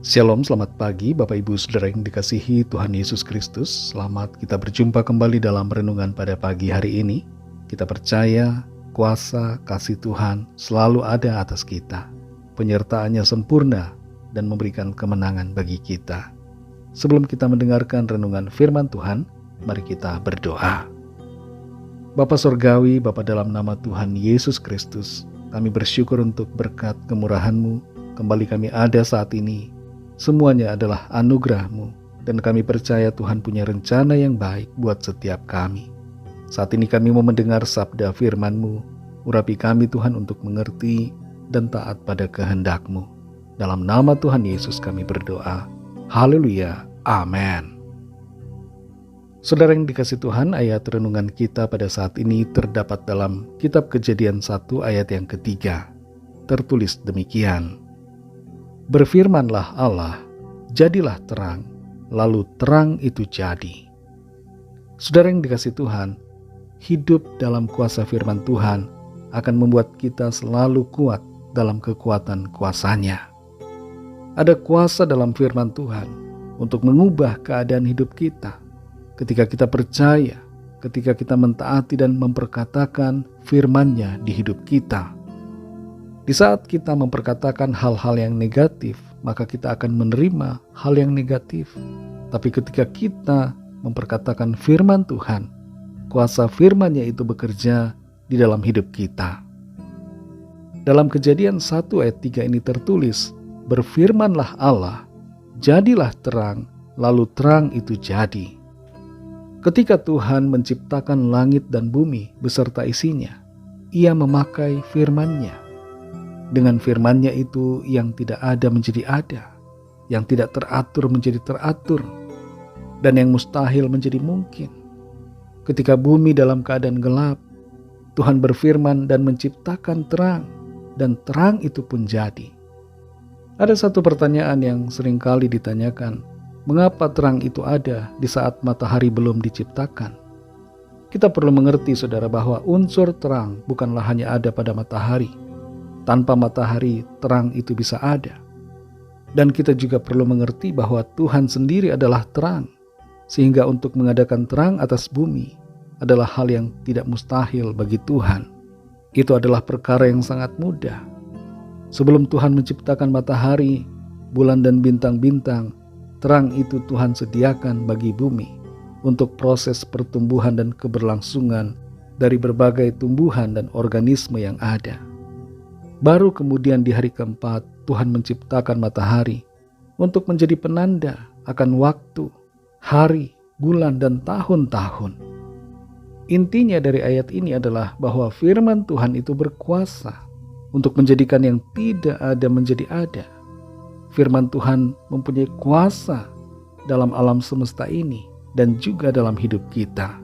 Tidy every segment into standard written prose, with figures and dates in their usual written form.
Shalom, selamat pagi Bapak Ibu Saudara yang dikasihi Tuhan Yesus Kristus. Selamat kita berjumpa kembali dalam renungan pada pagi hari ini. Kita percaya kuasa kasih Tuhan selalu ada atas kita. Penyertaannya sempurna dan memberikan kemenangan bagi kita. Sebelum kita mendengarkan renungan firman Tuhan, mari kita berdoa. Bapa Sorgawi, Bapa dalam nama Tuhan Yesus Kristus, kami bersyukur untuk berkat kemurahan-Mu. Kembali kami ada saat ini. Semuanya adalah anugerah-Mu, dan kami percaya Tuhan punya rencana yang baik buat setiap kami. Saat ini kami mau mendengar sabda firman-Mu. Urapi kami Tuhan untuk mengerti dan taat pada kehendak-Mu. Dalam nama Tuhan Yesus kami berdoa. Haleluya. Amin. Saudara yang dikasihi Tuhan, ayat renungan kita pada saat ini terdapat dalam kitab Kejadian 1 ayat yang ketiga. Tertulis demikian. Berfirmanlah Allah, jadilah terang, lalu terang itu jadi. Saudara yang dikasihi Tuhan, hidup dalam kuasa firman Tuhan akan membuat kita selalu kuat dalam kekuatan kuasa-Nya. Ada kuasa dalam firman Tuhan untuk mengubah keadaan hidup kita. Ketika kita percaya, ketika kita mentaati dan memperkatakan firman-Nya di hidup kita. Di saat kita memperkatakan hal-hal yang negatif, maka kita akan menerima hal yang negatif. Tapi ketika kita memperkatakan firman Tuhan, kuasa firman-Nya itu bekerja di dalam hidup kita. Dalam Kejadian 1 ayat 3 ini tertulis, berfirmanlah Allah, jadilah terang, lalu terang itu jadi. Ketika Tuhan menciptakan langit dan bumi beserta isinya, Ia memakai firman-Nya. Dengan firman-Nya itu yang tidak ada menjadi ada, yang tidak teratur menjadi teratur, dan yang mustahil menjadi mungkin. Ketika bumi dalam keadaan gelap, Tuhan berfirman dan menciptakan terang, dan terang itu pun jadi. Ada satu pertanyaan yang seringkali ditanyakan, mengapa terang itu ada di saat matahari belum diciptakan? Kita perlu mengerti saudara bahwa unsur terang bukanlah hanya ada pada matahari. Tanpa matahari, terang itu bisa ada. Dan kita juga perlu mengerti bahwa Tuhan sendiri adalah terang. Sehingga untuk mengadakan terang atas bumi adalah hal yang tidak mustahil bagi Tuhan. Itu adalah perkara yang sangat mudah. Sebelum Tuhan menciptakan matahari, bulan dan bintang-bintang, terang itu Tuhan sediakan bagi bumi untuk proses pertumbuhan dan keberlangsungan dari berbagai tumbuhan dan organisme yang ada. Baru kemudian di hari keempat Tuhan menciptakan matahari untuk menjadi penanda akan waktu, hari, bulan, dan tahun-tahun. Intinya dari ayat ini adalah bahwa firman Tuhan itu berkuasa untuk menjadikan yang tidak ada menjadi ada. Firman Tuhan mempunyai kuasa dalam alam semesta ini dan juga dalam hidup kita.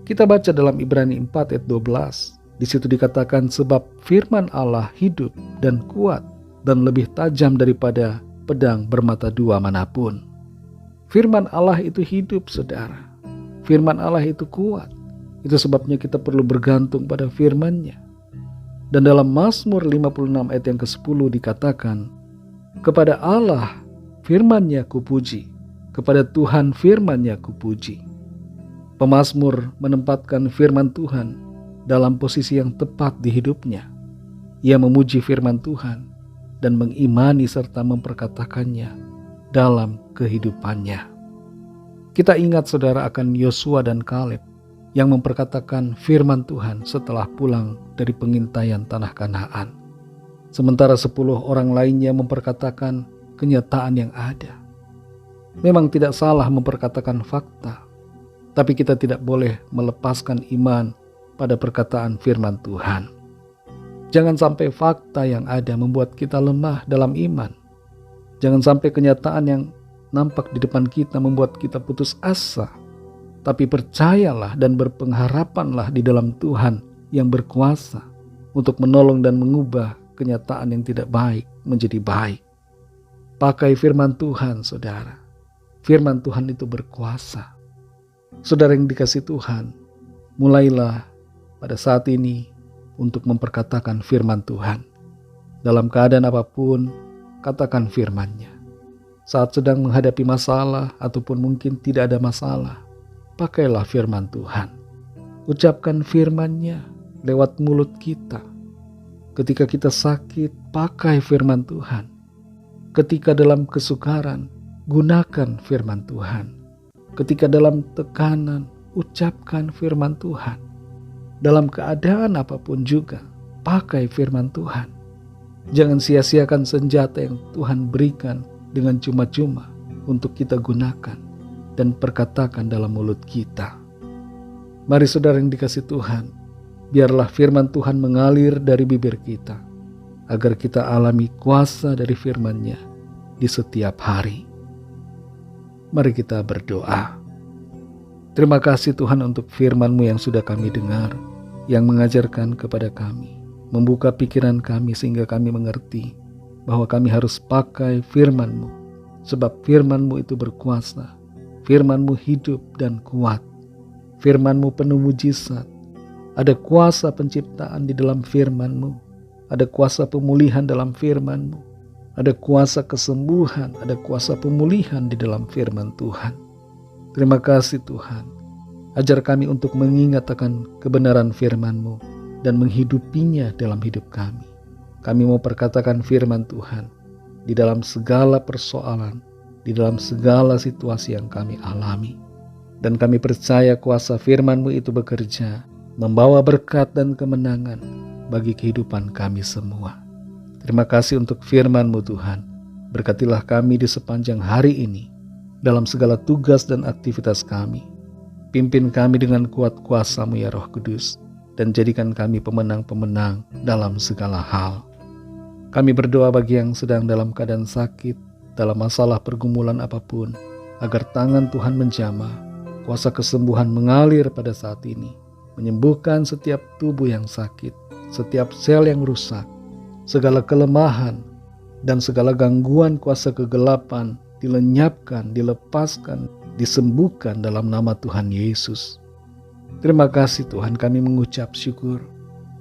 Kita baca dalam Ibrani 4 ayat 12. Di situ dikatakan sebab firman Allah hidup dan kuat dan lebih tajam daripada pedang bermata dua manapun. Firman Allah itu hidup saudara. Firman Allah itu kuat. Itu sebabnya kita perlu bergantung pada firman-Nya. Dan dalam Mazmur 56 ayat yang ke-10 dikatakan, kepada Allah firman-Nya kupuji, kepada Tuhan firman-Nya kupuji. Pemazmur menempatkan firman Tuhan dalam posisi yang tepat di hidupnya. Ia memuji firman Tuhan dan mengimani serta memperkatakannya dalam kehidupannya. Kita ingat saudara akan Yosua dan Kaleb yang memperkatakan firman Tuhan setelah pulang dari pengintaian tanah Kanaan. Sementara 10 orang lainnya memperkatakan kenyataan yang ada. Memang tidak salah memperkatakan fakta, tapi kita tidak boleh melepaskan iman pada perkataan firman Tuhan. Jangan sampai fakta yang ada membuat kita lemah dalam iman. Jangan sampai kenyataan yang nampak di depan kita membuat kita putus asa. Tapi percayalah dan berpengharapanlah di dalam Tuhan yang berkuasa untuk menolong dan mengubah kenyataan yang tidak baik menjadi baik. Pakai firman Tuhan, saudara. Firman Tuhan itu berkuasa. Saudara yang dikasihi Tuhan, mulailah pada saat ini untuk memperkatakan firman Tuhan. Dalam keadaan apapun, katakan firman-Nya. saat sedang menghadapi masalah ataupun mungkin tidak ada masalah, pakailah firman Tuhan. Ucapkan firman-Nya lewat mulut kita. Ketika kita sakit, pakai firman Tuhan. Ketika dalam kesukaran, gunakan firman Tuhan. Ketika dalam tekanan, ucapkan firman Tuhan. Dalam keadaan apapun juga, pakai firman Tuhan. Jangan sia-siakan senjata yang Tuhan berikan dengan cuma-cuma untuk kita gunakan dan perkatakan dalam mulut kita. Mari saudara yang dikasihi Tuhan, biarlah firman Tuhan mengalir dari bibir kita, agar kita alami kuasa dari firman-Nya di setiap hari. Mari kita berdoa. Terima kasih Tuhan untuk firman-Mu yang sudah kami dengar, yang mengajarkan kepada kami, membuka pikiran kami sehingga kami mengerti bahwa kami harus pakai firman-Mu, sebab firman-Mu itu berkuasa, firman-Mu hidup dan kuat, firman-Mu penuh mujizat. Ada kuasa penciptaan di dalam firman-Mu, ada kuasa pemulihan dalam firman-Mu, ada kuasa kesembuhan, ada kuasa pemulihan di dalam firman Tuhan. Terima kasih Tuhan, ajar kami untuk mengingat akan kebenaran firman-Mu dan menghidupinya dalam hidup kami. Kami mau perkatakan firman Tuhan di dalam segala persoalan, di dalam segala situasi yang kami alami. Dan kami percaya kuasa firman-Mu itu bekerja, membawa berkat dan kemenangan bagi kehidupan kami semua. Terima kasih untuk firman-Mu Tuhan. Berkatilah kami di sepanjang hari ini, dalam segala tugas dan aktivitas kami. Pimpin kami dengan kuat kuasa-Mu ya Roh Kudus, dan jadikan kami pemenang-pemenang dalam segala hal. Kami berdoa bagi yang sedang dalam keadaan sakit, dalam masalah pergumulan apapun, agar tangan Tuhan menjamah, kuasa kesembuhan mengalir pada saat ini, menyembuhkan setiap tubuh yang sakit, setiap sel yang rusak, segala kelemahan, dan segala gangguan kuasa kegelapan dilenyapkan, dilepaskan, disembuhkan dalam nama Tuhan Yesus. Terima kasih Tuhan, kami mengucap syukur.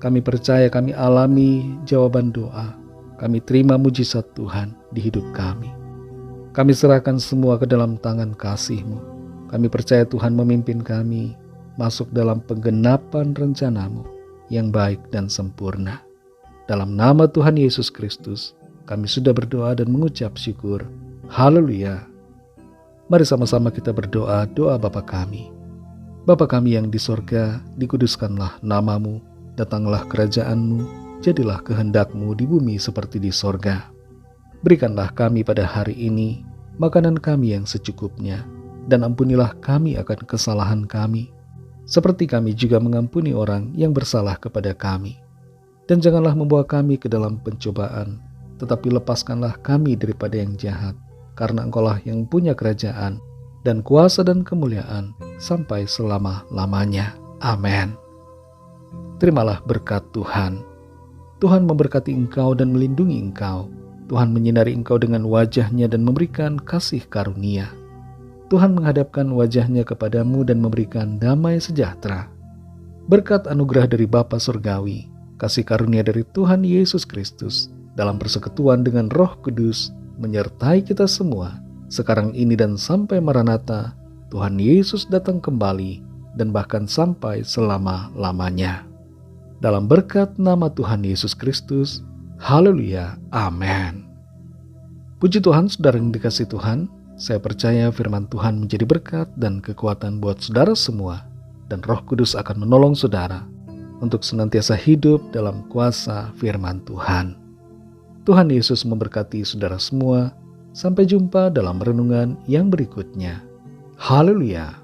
Kami percaya kami alami jawaban doa. Kami terima mujizat Tuhan di hidup kami. Kami serahkan semua ke dalam tangan kasih-Mu. Kami percaya Tuhan memimpin kami masuk dalam penggenapan rencana-Mu yang baik dan sempurna. Dalam nama Tuhan Yesus Kristus, kami sudah berdoa dan mengucap syukur. Haleluya. Mari sama-sama kita berdoa doa Bapa kami. Bapa kami yang di sorga, dikuduskanlah nama-Mu, datanglah kerajaan-Mu, jadilah kehendak-Mu di bumi seperti di sorga. Berikanlah kami pada hari ini makanan kami yang secukupnya, dan ampunilah kami akan kesalahan kami, seperti kami juga mengampuni orang yang bersalah kepada kami. Dan janganlah membawa kami ke dalam pencobaan, tetapi lepaskanlah kami daripada yang jahat, karena Engkau-lah yang punya kerajaan, dan kuasa dan kemuliaan, sampai selama-lamanya. Amin. Terimalah berkat Tuhan. Tuhan memberkati engkau dan melindungi engkau. Tuhan menyinari engkau dengan wajah-Nya dan memberikan kasih karunia. Tuhan menghadapkan wajah-Nya kepadamu dan memberikan damai sejahtera. Berkat anugerah dari Bapa Surgawi, kasih karunia dari Tuhan Yesus Kristus, dalam persekutuan dengan Roh Kudus, menyertai kita semua, sekarang ini dan sampai Maranatha, Tuhan Yesus datang kembali, dan bahkan sampai selama-lamanya. Dalam berkat nama Tuhan Yesus Kristus, haleluya, amin. Puji Tuhan, saudara yang dikasihi Tuhan, saya percaya firman Tuhan menjadi berkat dan kekuatan buat saudara semua, dan Roh Kudus akan menolong saudara untuk senantiasa hidup dalam kuasa firman Tuhan. Tuhan Yesus memberkati saudara semua. Sampai jumpa dalam renungan yang berikutnya. Haleluya.